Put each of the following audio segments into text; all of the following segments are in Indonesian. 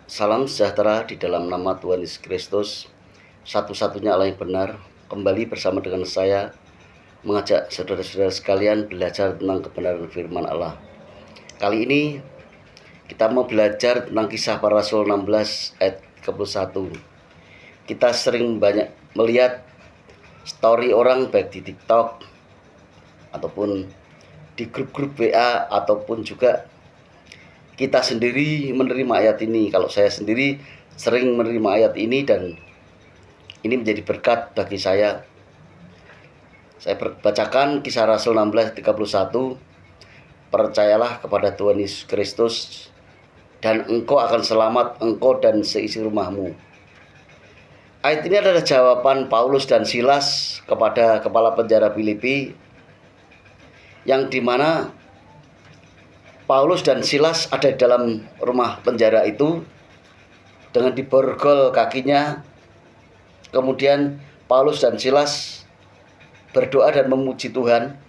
Salam sejahtera di dalam nama Tuhan Yesus Kristus, satu-satunya Allah yang benar. Kembali bersama dengan saya mengajak saudara-saudara sekalian belajar tentang kebenaran firman Allah. Kali ini kita mau belajar tentang kisah para rasul 16 ayat 31. Kita sering banyak melihat story orang baik di TikTok ataupun di grup-grup WA ataupun juga kita sendiri menerima ayat ini. Kalau saya sendiri sering menerima ayat ini dan ini menjadi berkat bagi saya. Saya bacakan kisah Rasul 16:31. Percayalah kepada Tuhan Yesus Kristus dan engkau akan selamat, engkau dan seisi rumahmu. Ayat ini adalah jawaban Paulus dan Silas kepada kepala penjara Filipi, yang dimana Paulus dan Silas ada di dalam rumah penjara itu dengan diborgol kakinya. Kemudian Paulus dan Silas berdoa dan memuji Tuhan,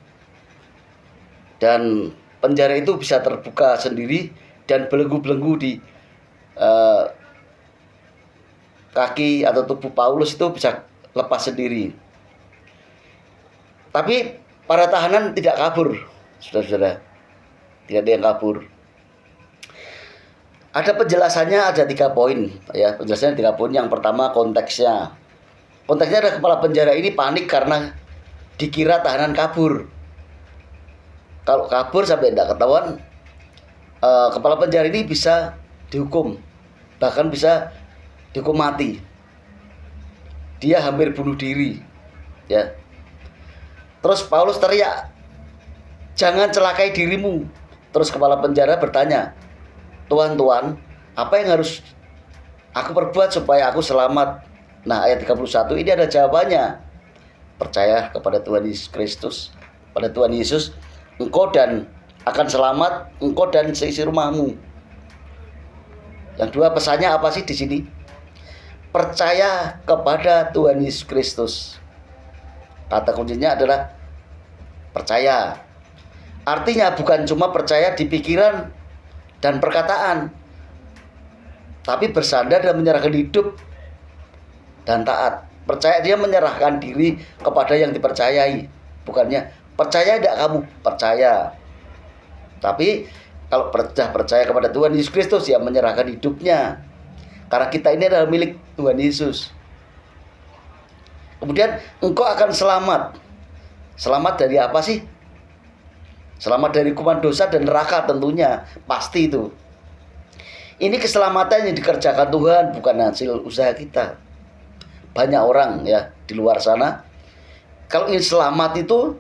dan penjara itu bisa terbuka sendiri dan belenggu-belenggu di kaki atau tubuh Paulus itu bisa lepas sendiri. Tapi para tahanan tidak kabur, saudara-saudara. Tidak ada yang kabur. Ada penjelasannya, ada 3 poin ya. Penjelasannya 3 poin. Yang pertama, konteksnya adalah kepala penjara ini panik karena dikira tahanan kabur. Kalau kabur sampai tidak ketahuan, kepala penjara ini bisa dihukum, bahkan bisa dihukum mati. Dia hampir bunuh diri ya. Terus Paulus teriak, "Jangan celakai dirimu." Terus kepala penjara bertanya, Tuhan, apa yang harus aku perbuat supaya aku selamat?" Nah, ayat 31 ini ada jawabannya. Percaya kepada Tuhan Yesus Kristus, pada Tuhan Yesus, engkau dan akan selamat, engkau dan seisi rumahmu. Yang dua, pesannya apa sih di sini? Percaya kepada Tuhan Yesus Kristus. Kata kuncinya adalah percaya. Artinya bukan cuma percaya di pikiran dan perkataan, tapi bersandar dan menyerahkan hidup dan taat. Percaya dia menyerahkan diri kepada yang dipercayai. Bukannya percaya tidak kamu, percaya. Tapi kalau percaya kepada Tuhan Yesus Kristus, ya menyerahkan hidupnya. Karena kita ini adalah milik Tuhan Yesus. Kemudian engkau akan selamat. Selamat dari apa sih? Selamat dari hukuman dosa dan neraka tentunya, pasti itu. Ini keselamatan yang dikerjakan Tuhan, bukan hasil usaha kita. Banyak orang ya di luar sana, kalau ingin selamat itu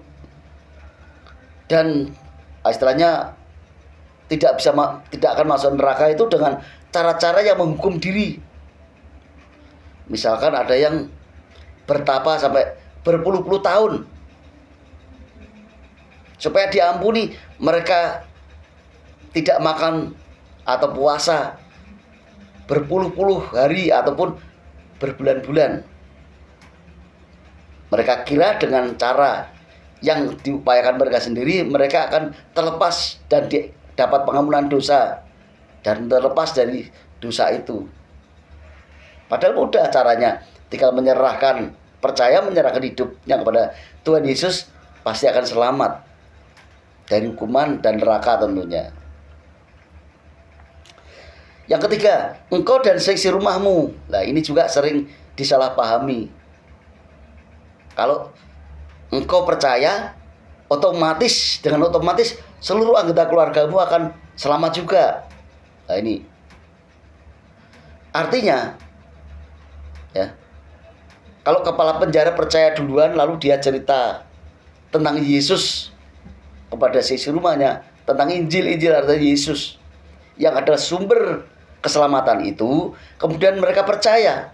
dan istilahnya tidak akan masuk neraka itu dengan cara-cara yang menghukum diri. Misalkan ada yang bertapa sampai berpuluh-puluh tahun supaya diampuni, mereka tidak makan atau puasa berpuluh-puluh hari ataupun berbulan-bulan. Mereka kira dengan cara yang diupayakan mereka sendiri, mereka akan terlepas dan dapat pengampunan dosa dan terlepas dari dosa itu. Padahal mudah caranya, tinggal menyerahkan, percaya menyerahkan hidupnya kepada Tuhan Yesus, pasti akan selamat dari hukuman dan neraka tentunya. Yang ketiga, engkau dan seisi rumahmu. Nah, ini juga sering disalahpahami. Kalau engkau percaya, dengan otomatis seluruh anggota keluargamu akan selamat juga. Nah, ini artinya ya, kalau kepala penjara percaya duluan lalu dia cerita tentang Yesus kepada seisi rumahnya, tentang Injil artinya Yesus yang adalah sumber keselamatan itu, kemudian mereka percaya,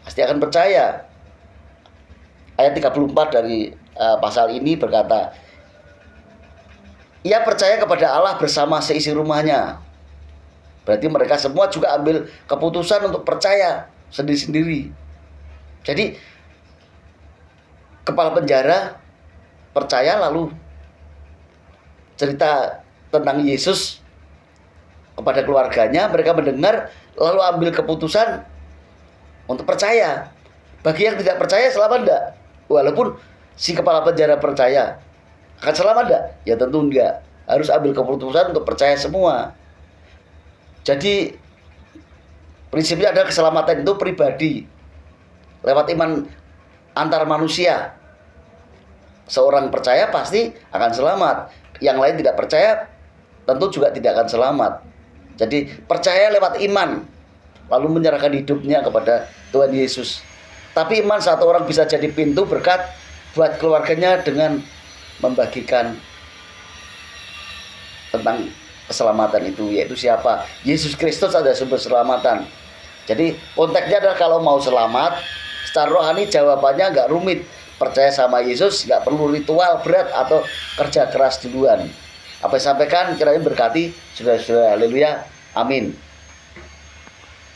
pasti akan percaya. Ayat 34 dari pasal ini berkata, ia percaya kepada Allah bersama seisi rumahnya. Berarti mereka semua juga ambil keputusan untuk percaya sendiri-sendiri. Jadi kepala penjara percaya lalu cerita tentang Yesus kepada keluarganya, mereka mendengar lalu ambil keputusan untuk percaya. Bagi yang tidak percaya selamat enggak? Walaupun si kepala penjara percaya, akan selamat enggak? Ya tentu enggak. Harus ambil keputusan untuk percaya semua. Jadi prinsipnya adalah keselamatan itu pribadi lewat iman antar manusia. Seorang percaya pasti akan selamat, yang lain tidak percaya tentu juga tidak akan selamat. Jadi percaya lewat iman, lalu menyerahkan hidupnya kepada Tuhan Yesus. Tapi iman satu orang bisa jadi pintu berkat buat keluarganya dengan membagikan tentang keselamatan itu, yaitu siapa? Yesus Kristus adalah sumber keselamatan. Jadi konteksnya adalah kalau mau selamat secara rohani, jawabannya nggak rumit. Percaya sama Yesus, nggak perlu ritual berat atau kerja keras duluan. Apa yang disampaikan kiranya berkati saudara-saudara. Haleluya. Amin.